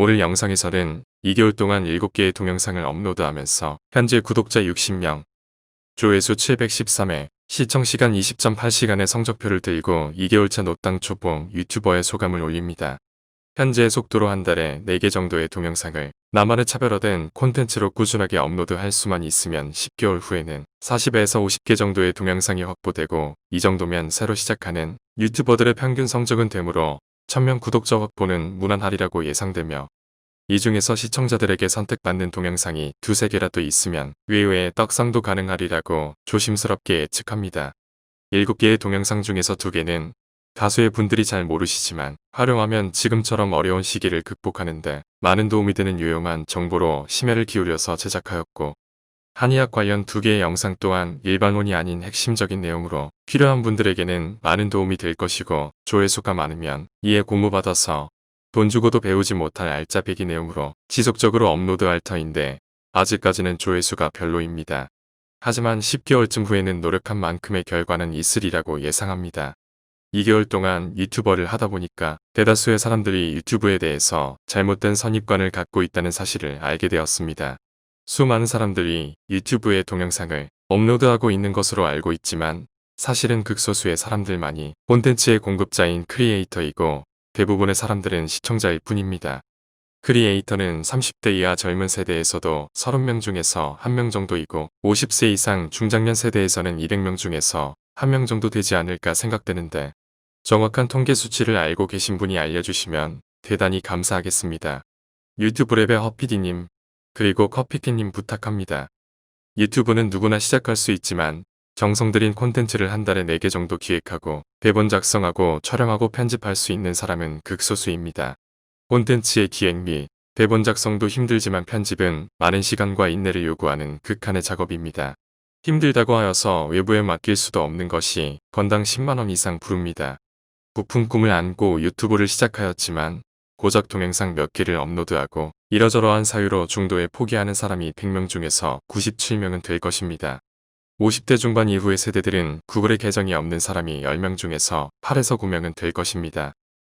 오늘 영상에서는 2개월 동안 7개의 동영상을 업로드하면서 현재 구독자 60명, 조회수 713회, 시청시간 20.8시간의 성적표를 들고 2개월차 노땅 초보 유튜버의 소감을 올립니다. 현재의 속도로 한 달에 4개 정도의 동영상을 나만의 차별화된 콘텐츠로 꾸준하게 업로드할 수만 있으면 10개월 후에는 40에서 50개 정도의 동영상이 확보되고, 이 정도면 새로 시작하는 유튜버들의 평균 성적은 되므로 1000명 구독자 확보는 무난하리라고 예상되며, 이 중에서 시청자들에게 선택받는 동영상이 2~3개라도 있으면 의외의 떡상도 가능하리라고 조심스럽게 예측합니다. 7개의 동영상 중에서 2개는 다수의 분들이 잘 모르시지만 활용하면 지금처럼 어려운 시기를 극복하는데 많은 도움이 되는 유용한 정보로 심혈을 기울여서 제작하였고, 한의학 관련 2개의 영상 또한 일반론이 아닌 핵심적인 내용으로 필요한 분들에게는 많은 도움이 될 것이고, 조회수가 많으면 이에 공모받아서 돈 주고도 배우지 못할 알짜배기 내용으로 지속적으로 업로드할 터인데 아직까지는 조회수가 별로입니다. 하지만 10개월쯤 후에는 노력한 만큼의 결과는 있으리라고 예상합니다. 2개월 동안 유튜버를 하다 보니까 대다수의 사람들이 유튜브에 대해서 잘못된 선입관을 갖고 있다는 사실을 알게 되었습니다. 수많은 사람들이 유튜브에 동영상을 업로드하고 있는 것으로 알고 있지만 사실은 극소수의 사람들만이 콘텐츠의 공급자인 크리에이터이고, 대부분의 사람들은 시청자일 뿐입니다. 크리에이터는 30대 이하 젊은 세대에서도 30명 중에서 1명 정도이고, 50세 이상 중장년 세대에서는 200명 중에서 1명 정도 되지 않을까 생각되는데, 정확한 통계 수치를 알고 계신 분이 알려주시면 대단히 감사하겠습니다. 유튜브랩의 허피디님, 그리고 커피티님 부탁합니다. 유튜브는 누구나 시작할 수 있지만 정성 들인 콘텐츠를 한 달에 4개 정도 기획하고 대본 작성하고 촬영하고 편집할 수 있는 사람은 극소수입니다. 콘텐츠의 기획 및 대본 작성도 힘들지만 편집은 많은 시간과 인내를 요구하는 극한의 작업입니다. 힘들다고 하여서 외부에 맡길 수도 없는 것이 건당 10만원 이상 부릅니다. 부푼 꿈을 안고 유튜브를 시작하였지만 고작 동영상 몇 개를 업로드하고 이러저러한 사유로 중도에 포기하는 사람이 100명 중에서 97명은 될 것입니다. 50대 중반 이후의 세대들은 구글에 계정이 없는 사람이 10명 중에서 8에서 9명은 될 것입니다.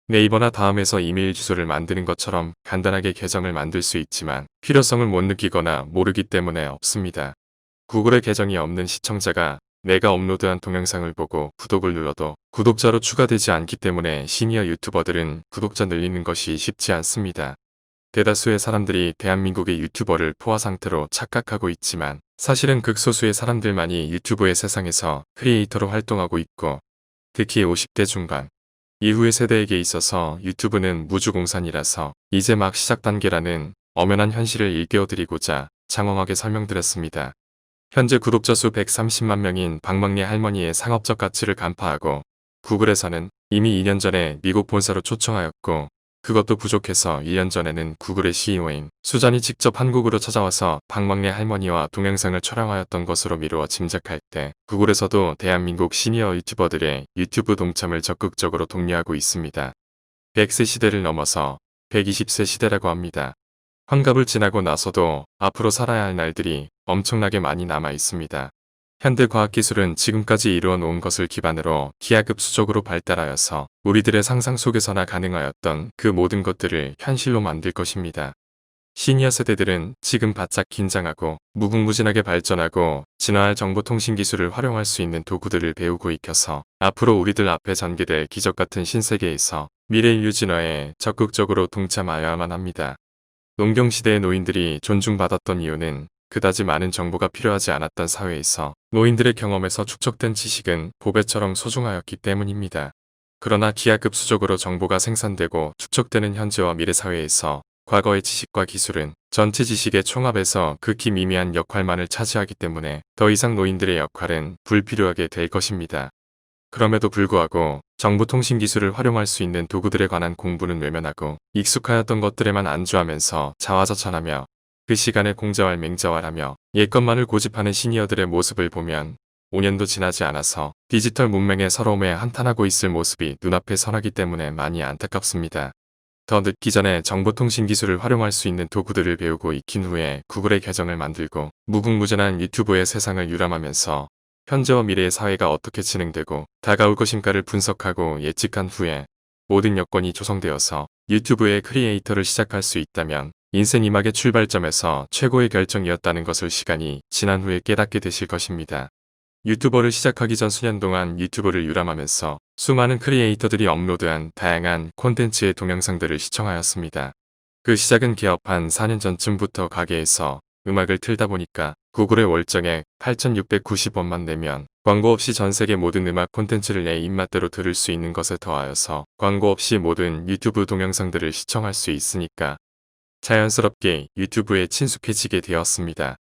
네이버나 다음에서 이메일 주소를 만드는 것처럼 간단하게 계정을 만들 수 있지만 필요성을 못 느끼거나 모르기 때문에 없습니다. 구글에 계정이 없는 시청자가 내가 업로드한 동영상을 보고 구독을 눌러도 구독자로 추가되지 않기 때문에 시니어 유튜버들은 구독자 늘리는 것이 쉽지 않습니다. 대다수의 사람들이 대한민국의 유튜버를 포화 상태로 착각하고 있지만 사실은 극소수의 사람들만이 유튜브의 세상에서 크리에이터로 활동하고 있고, 특히 50대 중반 이후의 세대에게 있어서 유튜브는 무주공산이라서 이제 막 시작 단계라는 엄연한 현실을 일깨워드리고자 장황하게 설명드렸습니다. 현재 구독자 수 130만 명인 박막내 할머니의 상업적 가치를 간파하고, 구글에서는 이미 2년 전에 미국 본사로 초청하였고, 그것도 부족해서 1년 전에는 구글의 CEO인 수잔이 직접 한국으로 찾아와서 박막내 할머니와 동영상을 촬영하였던 것으로 미루어 짐작할 때, 구글에서도 대한민국 시니어 유튜버들의 유튜브 동참을 적극적으로 독려하고 있습니다. 100세 시대를 넘어서 120세 시대라고 합니다. 환갑을 지나고 나서도 앞으로 살아야 할 날들이 엄청나게 많이 남아 있습니다. 현대 과학기술은 지금까지 이루어 놓은 것을 기반으로 기하급수적으로 발달하여서 우리들의 상상 속에서나 가능하였던 그 모든 것들을 현실로 만들 것입니다. 시니어 세대들은 지금 바짝 긴장하고 무궁무진하게 발전하고 진화할 정보통신 기술을 활용할 수 있는 도구들을 배우고 익혀서 앞으로 우리들 앞에 전개될 기적같은 신세계에서 미래 인류 진화에 적극적으로 동참하여야만 합니다. 농경시대의 노인들이 존중받았던 이유는 그다지 많은 정보가 필요하지 않았던 사회에서 노인들의 경험에서 축적된 지식은 보배처럼 소중하였기 때문입니다. 그러나 기하급수적으로 정보가 생산되고 축적되는 현재와 미래 사회에서 과거의 지식과 기술은 전체 지식의 총합에서 극히 미미한 역할만을 차지하기 때문에 더 이상 노인들의 역할은 불필요하게 될 것입니다. 그럼에도 불구하고 정보통신기술을 활용할 수 있는 도구들에 관한 공부는 외면하고 익숙하였던 것들에만 안주하면서 자화자찬하며 그 시간에 공자왈 맹자왈하며 옛것만을 고집하는 시니어들의 모습을 보면 5년도 지나지 않아서 디지털 문명의 서러움에 한탄하고 있을 모습이 눈앞에 선하기 때문에 많이 안타깝습니다. 더 늦기 전에 정보통신기술을 활용할 수 있는 도구들을 배우고 익힌 후에 구글의 계정을 만들고 무궁무진한 유튜브의 세상을 유람하면서 현재와 미래의 사회가 어떻게 진행되고 다가올 것인가를 분석하고 예측한 후에 모든 여건이 조성되어서 유튜브의 크리에이터를 시작할 수 있다면 인생 이막의 출발점에서 최고의 결정이었다는 것을 시간이 지난 후에 깨닫게 되실 것입니다. 유튜버를 시작하기 전 수년 동안 유튜브를 유람하면서 수많은 크리에이터들이 업로드한 다양한 콘텐츠의 동영상들을 시청하였습니다. 그 시작은 개업 한 4년 전쯤부터 가게에서 음악을 틀다 보니까 구글의 월정액 8,690원만 내면 광고 없이 전 세계 모든 음악 콘텐츠를 내 입맛대로 들을 수 있는 것에 더하여서 광고 없이 모든 유튜브 동영상들을 시청할 수 있으니까 자연스럽게 유튜브에 친숙해지게 되었습니다.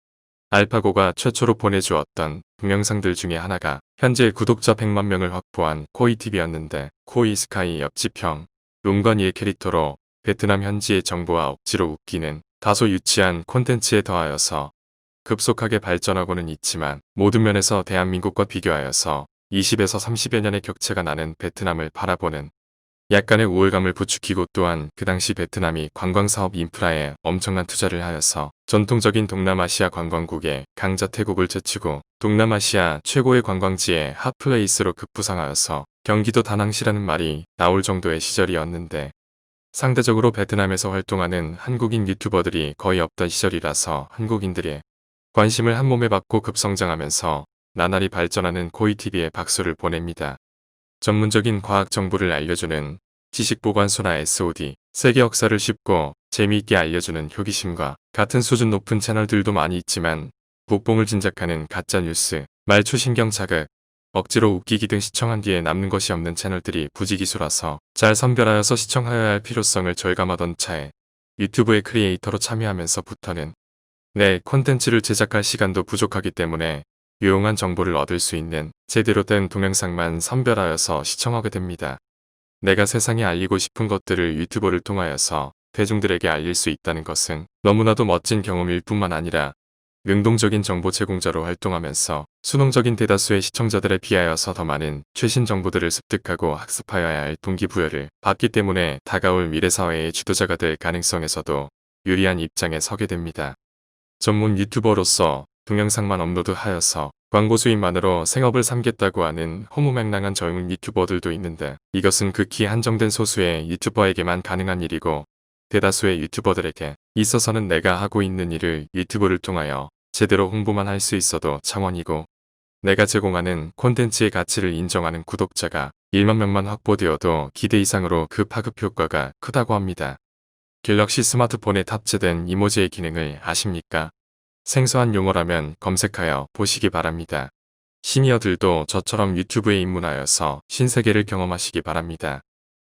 알파고가 최초로 보내주었던 동영상들 중에 하나가 현재 구독자 100만 명을 확보한 코이TV였는데 코이스카이 옆집형 롱건이의 캐릭터로 베트남 현지의 정보와 억지로 웃기는 다소 유치한 콘텐츠에 더하여서 급속하게 발전하고는 있지만 모든 면에서 대한민국과 비교하여서 20에서 30여 년의 격차가 나는 베트남을 바라보는 약간의 우월감을 부추기고 또한 그 당시 베트남이 관광사업 인프라에 엄청난 투자를 하여서 전통적인 동남아시아 관광국의 강자 태국을 제치고 동남아시아 최고의 관광지의 핫플레이스로 급부상하여서 경기도 다낭시라는 말이 나올 정도의 시절이었는데 상대적으로 베트남에서 활동하는 한국인 유튜버들이 거의 없던 시절이라서 한국인들의 관심을 한몸에 받고 급성장하면서 나날이 발전하는 코이TV에 박수를 보냅니다. 전문적인 과학 정보를 알려주는 지식보관소나 SOD, 세계 역사를 쉽고 재미있게 알려주는 효기심과 같은 수준 높은 채널들도 많이 있지만 국뽕을 진작하는 가짜뉴스, 말초신경 자극, 억지로 웃기기 등 시청한 뒤에 남는 것이 없는 채널들이 부지기수라서 잘 선별하여서 시청하여야 할 필요성을 절감하던 차에 유튜브의 크리에이터로 참여하면서부터는 내 콘텐츠를 제작할 시간도 부족하기 때문에 유용한 정보를 얻을 수 있는 제대로 된 동영상만 선별하여서 시청하게 됩니다. 내가 세상에 알리고 싶은 것들을 유튜브를 통하여서 대중들에게 알릴 수 있다는 것은 너무나도 멋진 경험일 뿐만 아니라 능동적인 정보 제공자로 활동하면서 수능적인 대다수의 시청자들에 비하여서 더 많은 최신 정보들을 습득하고 학습하여야 할 동기부여를 받기 때문에 다가올 미래사회의 주도자가 될 가능성에서도 유리한 입장에 서게 됩니다. 전문 유튜버로서 동영상만 업로드하여서 광고 수입만으로 생업을 삼겠다고 하는 허무맹랑한 젊은 유튜버들도 있는데 이것은 극히 한정된 소수의 유튜버에게만 가능한 일이고 대다수의 유튜버들에게 있어서는 내가 하고 있는 일을 유튜브를 통하여 제대로 홍보만 할 수 있어도 창원이고 내가 제공하는 콘텐츠의 가치를 인정하는 구독자가 1만 명만 확보되어도 기대 이상으로 그 파급 효과가 크다고 합니다. 갤럭시 스마트폰에 탑재된 이모지의 기능을 아십니까? 생소한 용어라면 검색하여 보시기 바랍니다. 시니어들도 저처럼 유튜브에 입문하여서 신세계를 경험하시기 바랍니다.